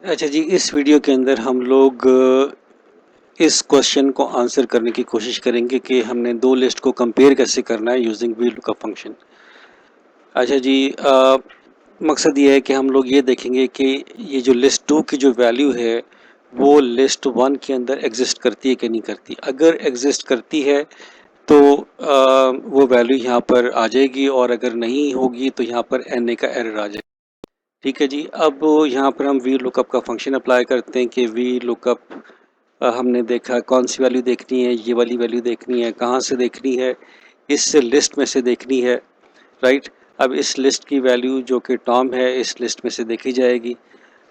अच्छा जी, इस वीडियो के अंदर हम लोग इस क्वेश्चन को आंसर करने की कोशिश करेंगे कि हमने दो लिस्ट को कंपेयर कैसे करना है यूजिंग VLOOKUP फंक्शन। अच्छा जी, मकसद ये है कि हम लोग ये देखेंगे कि ये जो लिस्ट 2 की जो वैल्यू है वो लिस्ट 1 के अंदर एग्जिस्ट करती है कि नहीं करती। अगर एग्जिस्ट करती है तो वो वैल्यू यहाँ पर आ जाएगी, और अगर नहीं होगी तो यहाँ पर NA का एरर आ जाएगा। ठीक है जी, अब यहाँ पर हम VLOOKUP का फंक्शन अप्लाई करते हैं कि VLOOKUP हमने देखा कौन सी वैल्यू देखनी है, ये वाली वैल्यू देखनी है, कहाँ से देखनी है, इस लिस्ट में से देखनी है, राइट। अब इस लिस्ट की वैल्यू जो कि टॉम है इस लिस्ट में से देखी जाएगी।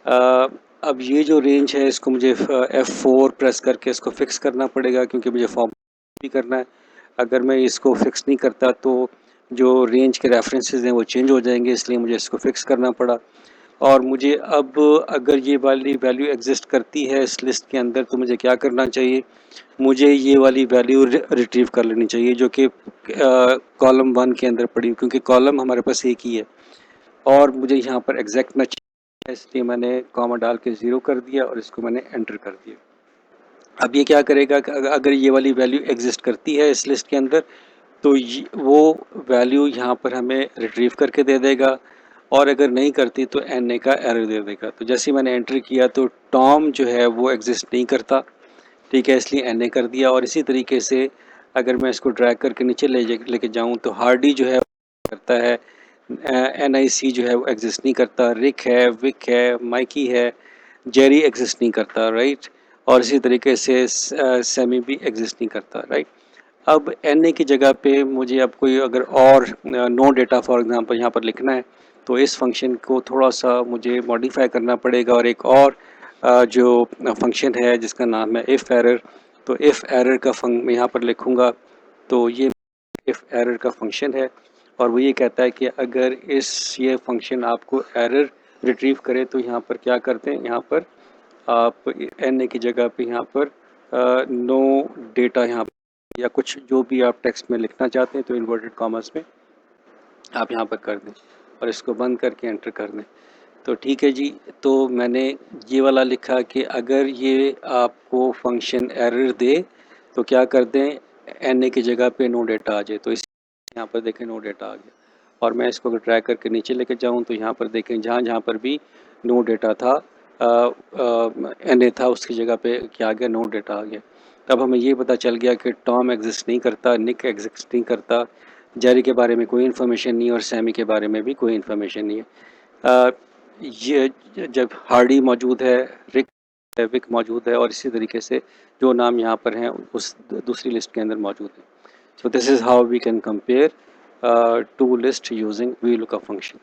अब ये जो रेंज है इसको मुझे F4 प्रेस करके इसको फिक्स करना पड़ेगा, क्योंकि मुझे फॉर्म भी करना है। अगर मैं इसको फिक्स नहीं करता तो जो रेंज के रेफरेंसेस हैं वो चेंज हो जाएंगे, इसलिए मुझे इसको फिक्स करना पड़ा। और मुझे अब अगर ये वाली वैल्यू एग्जिस्ट करती है इस लिस्ट के अंदर तो मुझे क्या करना चाहिए, मुझे ये वाली वैल्यू रिट्रीव कर लेनी चाहिए जो कि कॉलम 1 के अंदर पड़ी, क्योंकि कॉलम हमारे पास एक ही है और मुझे यहाँ पर एग्जैक्ट मैच है, इसलिए मैंने कॉमा डाल के 0 कर दिया और इसको मैंने एंटर कर दिया। अब ये क्या करेगा कि अगर ये वाली वैल्यू एग्जिस्ट करती है इस लिस्ट के अंदर तो वो वैल्यू यहाँ पर हमें रिट्रीव करके दे देगा, और अगर नहीं करती तो NA का एरर दे देगा। तो जैसे ही मैंने एंटर किया तो टॉम जो है वो एग्जिस्ट नहीं करता, ठीक है, इसलिए NA कर दिया। और इसी तरीके से अगर मैं इसको ड्रैग करके नीचे लेके जाऊँ तो हार्डी जो है करता है, NIC जो है वो एग्जिस्ट नहीं करता, रिक है, विक है, माइकी है, जेरी एग्जिस्ट नहीं करता, राइट। और इसी तरीके से सेमी भी एग्जिस्ट नहीं करता, राइट। अब NA की जगह पे मुझे अब कोई अगर और नो डेटा फॉर एग्जांपल यहाँ पर लिखना है तो इस फंक्शन को थोड़ा सा मुझे मॉडिफाई करना पड़ेगा, और एक और जो फंक्शन है जिसका नाम है इफ़ एरर। तो इफ़ एरर का मैं यहाँ पर लिखूँगा तो ये इफ़ एरर का फंक्शन है, और वो ये कहता है कि अगर ये फंक्शन आपको एरर रिट्रीव करे तो यहाँ पर क्या करते हैं, यहाँ पर आप NA की जगह पे यहाँ पर नो डेटा यहाँ या कुछ जो भी आप टेक्स्ट में लिखना चाहते हैं तो इन्वर्टेड कॉमर्स में आप यहाँ पर कर दें और इसको बंद करके एंटर कर दें। तो ठीक है जी, तो मैंने ये वाला लिखा कि अगर ये आपको फंक्शन एरर दे तो क्या कर दें, NA की जगह पे नो डेटा आ जाए। तो इस यहाँ पर देखें नो डेटा आ गया, और मैं इसको अगर ट्रैक करके नीचे लेके जाऊँ तो यहाँ पर देखें जहाँ जहाँ पर भी नो डेटा था NA था उसकी जगह पे क्या आ गया, नो डेटा आ गया। तब हमें ये पता चल गया कि टॉम एग्जिस्ट नहीं करता, निक एग्जिस्ट नहीं करता, जेरी के बारे में कोई इन्फॉर्मेशन नहीं, और सैमी के बारे में भी कोई इन्फॉर्मेशन नहीं है। ये जब हार्डी मौजूद है, रिक विक मौजूद है, और इसी तरीके से जो नाम यहाँ पर हैं उस दूसरी लिस्ट के अंदर मौजूद है। So this is how we can compare two lists using VLOOKUP function.